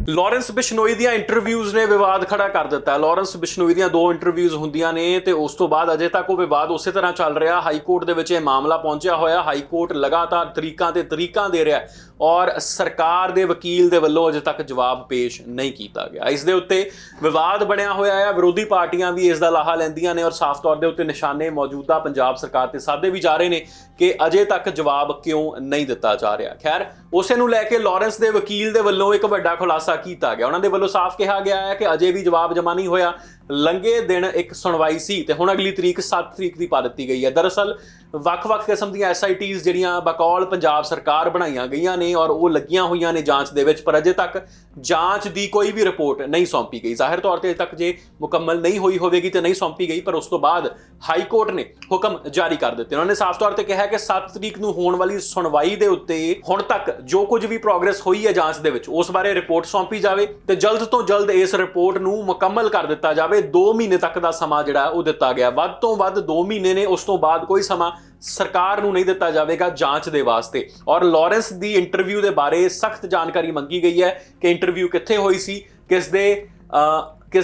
Lawrence Bishnoi ਦੀਆਂ interviews ਨੇ ਵਿਵਾਦ ਖੜਾ ਕਰ ਦਿੱਤਾ। ਲੌਰੈਂਸ ਬਿਸ਼ਨੋਈ ਦੀਆਂ 2 ਇੰਟਰਵਿਊਜ਼ ਹੁੰਦੀਆਂ ਨੇ ਤੇ ਉਸ ਤੋਂ ਬਾਅਦ ਅਜੇ ਤੱਕ ਉਹ ਵਿਵਾਦ ਉਸੇ ਤਰ੍ਹਾਂ ਚੱਲ ਰਿਹਾ। ਹਾਈ ਕੋਰਟ ਦੇ ਵਿੱਚ ਇਹ ਮਾਮਲਾ ਪਹੁੰਚਿਆ ਹੋਇਆ। ਹਾਈ ਕੋਰਟ ਲਗਾਤਾਰ ਤਰੀਕਾਂ ਤੇ ਤਰੀਕਾਂ ਦੇ ਰਿਹਾ ਔਰ ਸਰਕਾਰ ਦੇ ਵਕੀਲ ਦੇ ਵੱਲੋਂ ਅਜੇ ਤੱਕ ਜਵਾਬ ਪੇਸ਼ ਨਹੀਂ ਕੀਤਾ ਗਿਆ। ਇਸ ਦੇ ਉੱਤੇ ਵਿਵਾਦ ਬਣਿਆ ਹੋਇਆ ਹੈ। ਵਿਰੋਧੀ ਪਾਰਟੀਆਂ ਵੀ ਇਸ ਦਾ ਲਾਹਾ ਲੈਂਦੀਆਂ ਨੇ ਔਰ ਸਾਫ਼ ਤੌਰ ਦੇ ਉੱਤੇ ਨਿਸ਼ਾਨੇ ਮੌਜੂਦਾ ਪੰਜਾਬ ਸਰਕਾਰ ਤੇ ਸਾਧੇ ਵੀ ਜਾ ਰਹੇ ਨੇ ਕਿ ਅਜੇ ਤੱਕ ਜਵਾਬ ਕਿਉਂ ਨਹੀਂ ਦਿੱਤਾ ਜਾ ਰਿਹਾ। ਖੈਰ ਉਸੇ ਨੂੰ ਲੈ ਕੇ ਲੌਰੈਂਸ ਦੇ ਵਕੀਲ ਦੇ ਵੱਲੋਂ ਇੱਕ ਵੱਡਾ ਖੁਲਾਸਾ ਕੀਤਾ ਗਿਆ। ਉਹਨਾਂ ਦੇ ਵੱਲੋਂ ਸਾਫ਼ ਕਿਹਾ ਗਿਆ ਹੈ ਕਿ ਅਜੇ ਵੀ ਜਵਾਬ ਜਮਾ ਨਹੀਂ ਹੋਇਆ। ਲੰਘੇ ਦਿਨ ਇੱਕ ਸੁਣਵਾਈ ਸੀ ਤੇ ਹੁਣ ਅਗਲੀ ਤਰੀਕ 7 ਤਰੀਕ ਦੀ ਪਾ ਦਿੱਤੀ ਗਈ ਹੈ। ਦਰਅਸਲ ਵੱਖ-ਵੱਖ ਕਿਸਮ ਦੀਆਂ SITs ਜਿਹੜੀਆਂ ਬਕੌਲ ਪੰਜਾਬ ਸਰਕਾਰ ਬਣਾਈਆਂ ਗਈਆਂ ਨੇ ਔਰ ਉਹ ਲੱਗੀਆਂ ਹੋਈਆਂ ਨੇ ਜਾਂਚ ਦੇ ਵਿੱਚ, ਪਰ ਅਜੇ ਤੱਕ ਜਾਂਚ ਦੀ ਕੋਈ ਵੀ ਰਿਪੋਰਟ ਨਹੀਂ ਸੌਂਪੀ ਗਈ। ਜ਼ਾਹਿਰ ਤੌਰ ਤੇ ਅਜੇ ਤੱਕ ਜੇ ਮੁਕੰਮਲ ਨਹੀਂ ਹੋਈ ਹੋਵੇਗੀ ਤੇ ਨਹੀਂ ਸੌਂਪੀ ਗਈ, ਪਰ ਉਸ ਤੋਂ ਬਾਅਦ ਹਾਈ ਕੋਰਟ ਨੇ ਹੁਕਮ ਜਾਰੀ ਕਰ ਦਿੱਤੇ। ਉਹਨਾਂ ਨੇ ਸਾਫ਼ ਤੌਰ ਤੇ ਕਿਹਾ ਕਿ 7 ਤਰੀਕ ਨੂੰ ਹੋਣ ਵਾਲੀ ਸੁਣਵਾਈ ਦੇ ਉੱਤੇ ਹੁਣ ਤੱਕ ਜੋ ਕੁਝ ਵੀ ਪ੍ਰੋਗਰੈਸ ਹੋਈ ਹੈ ਜਾਂਚ ਦੇ ਵਿੱਚ ਉਸ ਬਾਰੇ ਰਿਪੋਰਟ ਸੌਂਪੀ ਜਾਵੇ ਤੇ ਜਲਦ ਤੋਂ ਜਲਦ ਇਸ ਰਿਪੋਰਟ ਨੂੰ ਮੁਕੰਮਲ ਕਰ ਦਿੱਤਾ ਜਾਵੇ। 2 ਮਹੀਨੇ ਤੱਕ ਦਾ ਸਮਾਂ ਜਿਹੜਾ ਉਹ ਦਿੱਤਾ ਗਿਆ, ਵੱਧ ਤੋਂ ਵੱਧ 2 ਮਹੀਨੇ ਨੇ। ਉਸ ਤੋਂ ਬਾਅਦ ਕੋਈ ਸਮਾਂ ਸਰਕਾਰ ਨੂੰ ਨਹੀਂ ਦਿੱਤਾ ਜਾਵੇਗਾ ਜਾਂਚ ਦੇ ਵਾਸਤੇ। ਔਰ ਲੌਰੈਂਸ ਦੀ ਇੰਟਰਵਿਊ ਦੇ ਬਾਰੇ ਸਖਤ ਜਾਣਕਾਰੀ ਮੰਗੀ ਗਈ ਹੈ ਕਿ ਇੰਟਰਵਿਊ ਕਿੱਥੇ ਹੋਈ ਸੀ, ਕਿਸ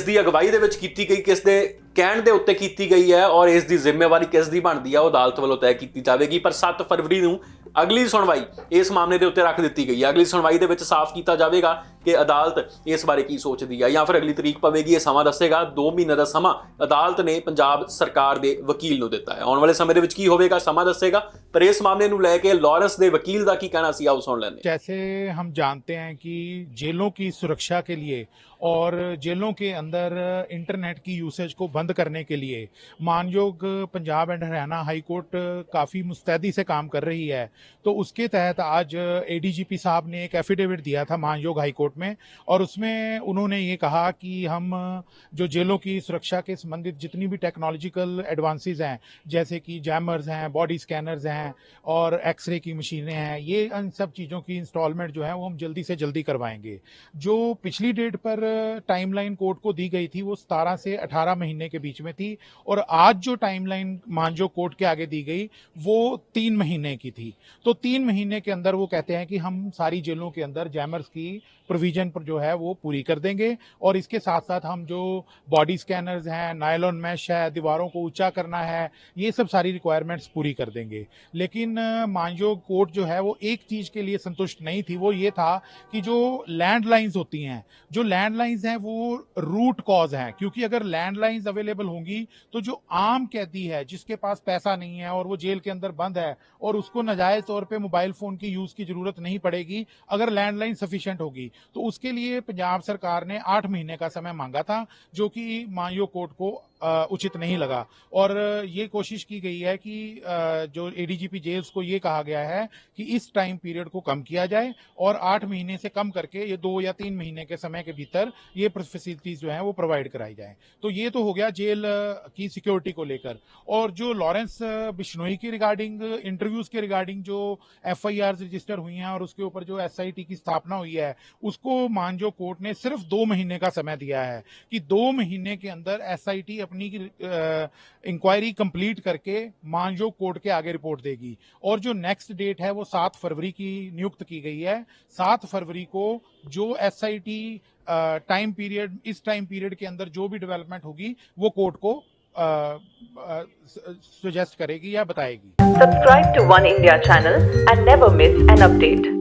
ਦੀ ਅਗਵਾਈ ਦੇ ਵਿੱਚ ਕੀਤੀ ਗਈ, ਕਿਸ ਦੇ ਕਹਿਣ ਦੇ ਉੱਤੇ ਕੀਤੀ ਗਈ ਹੈ ਔਰ ਇਸ ਦੀ ਜ਼ਿੰਮੇਵਾਰੀ ਕਿਸ ਦੀ ਬਣਦੀ ਹੈ ਉਹ ਅਦਾਲਤ ਵੱਲੋਂ ਤੈਅ ਕੀਤੀ ਜਾਵੇਗੀ। ਪਰ 7 ਫਰਵਰੀ ਨੂੰ ਅਗਲੀ ਸੁਣਵਾਈ ਇਸ ਮਾਮਲੇ ਦੇ ਉੱਤੇ ਰੱਖ ਦਿੱਤੀ ਗਈ ਹੈ। ਅਗਲੀ ਸੁਣਵਾਈ ਦੇ ਵਿੱਚ ਸਾਫ਼ ਕੀਤਾ ਜਾਵੇਗਾ ਕਿ ਅਦਾਲਤ ਇਸ ਬਾਰੇ ਕੀ ਸੋਚਦੀ ਹੈ ਜਾਂ ਫਿਰ ਅਗਲੀ ਤਰੀਕ ਪਵੇਗੀ, ਇਹ ਸਮਾਂ ਦੱਸੇਗਾ। 2 ਮਹੀਨੇ ਦਾ ਸਮਾਂ ਅਦਾਲਤ ਨੇ ਪੰਜਾਬ ਸਰਕਾਰ ਦੇ ਵਕੀਲ ਨੂੰ ਦਿੱਤਾ ਹੈ। ਆਉਣ ਵਾਲੇ ਸਮੇਂ ਦੇ ਵਿੱਚ ਕੀ ਹੋਵੇਗਾ ਸਮਾਂ ਦੱਸੇਗਾ, ਪਰ ਇਸ ਮਾਮਲੇ ਨੂੰ ਲੈ ਕੇ ਲੌਰੈਂਸ ਦੇ ਵकील ਦਾ ਕੀ ਕਹਿਣਾ ਸੀ ਆਓ ਸੁਣ ਲੈਂਦੇ। जैसे हम जानते हैं कि जेलों की सुरक्षा के लिए और जेलों के अंदर इंटरनेट की यूसेज को बंद करने के लिए मानयोग Punjab and Haryana high court काफ़ी मुस्तैदी से काम कर रही है। तो उसके तहत आज ADGP साहब ने एक एफिडेविट दिया था मानयोग हाई कोर्ट में और उसमें उन्होंने ये कहा कि हम जो जेलों की सुरक्षा के संबंधित जितनी भी टेक्नोलॉजिकल एडवांसेस हैं, जैसे कि जैमर्स हैं, बॉडी स्कैनर्स हैं और एक्सरे की मशीनें हैं, ये इन सब चीज़ों की इंस्टॉलमेंट जो है वो हम जल्दी से जल्दी करवाएंगे। जो पिछली डेट पर टाइमलाइन कोर्ट को दी गई थी वो 17 से 18 महीने के बीच में थी और आज जो टाइमलाइन मानजो कोर्ट के आगे दी गई वो 3 महीने की थी। तो 3 महीने के अंदर वो कहते हैं कि हम सारी जेलों के अंदर जैमर्स की प्रोविजन पर जो है वो पूरी कर देंगे और इसके साथ साथ हम जो बॉडी स्कैनर्स हैं, नायलॉन मैश है, दीवारों को ऊंचा करना है, ये सब सारी रिक्वायरमेंट्स पूरी कर देंगे। लेकिन मानजो कोर्ट जो है वो एक चीज़ के लिए संतुष्ट नहीं थी, वो ये था कि जो लैंडलाइंस होती हैं, जो लैंडलाइंस हैं वो रूट कॉज हैं, क्योंकि अगर लैंडलाइंस अवेलेबल होंगी तो जो आम कैदी है जिसके पास पैसा नहीं है और वो जेल के अंदर बंद है और उसको नाजायज़ तौर पे मोबाइल फ़ोन की यूज़ की ज़रूरत नहीं पड़ेगी अगर लैंडलाइन सफिशिएंट होगी। तो उसके लिए पंजाब सरकार ने 8 महीने का समय मांगा था, जो कि मानयोग कोर्ट को उचित नहीं लगा और ये कोशिश की गई है कि जो ADGP जेल्स को ये कहा गया है कि इस टाइम पीरियड को कम किया जाए और 8 महीने से कम करके ये 2 या 3 महीने के समय के भीतर ये फैसिलिटीज जो है वो प्रोवाइड कराई जाए। तो ये तो हो गया जेल की सिक्योरिटी को लेकर। और जो लॉरेंस बिश्नोई की रिगार्डिंग इंटरव्यूज के रिगार्डिंग जो FIR रजिस्टर हुई हैं और उसके ऊपर जो SIT की स्थापना हुई है उसको मानजो कोर्ट ने सिर्फ 2 महीने का समय दिया है कि 2 महीने के अंदर SIT अपनी इंक्वायरी कंप्लीट करके मानजो कोर्ट के आगे रिपोर्ट देगी। और जो नेक्स्ट डेट है वो 7 फरवरी की नियुक्त की गई है। 7 फरवरी को जो SIT टाइम पीरियड, इस टाइम पीरियड के अंदर जो भी डेवलपमेंट होगी वो कोर्ट को सजेस्ट करेगी या बताएगी। Subscribe to One India channel and never miss an update.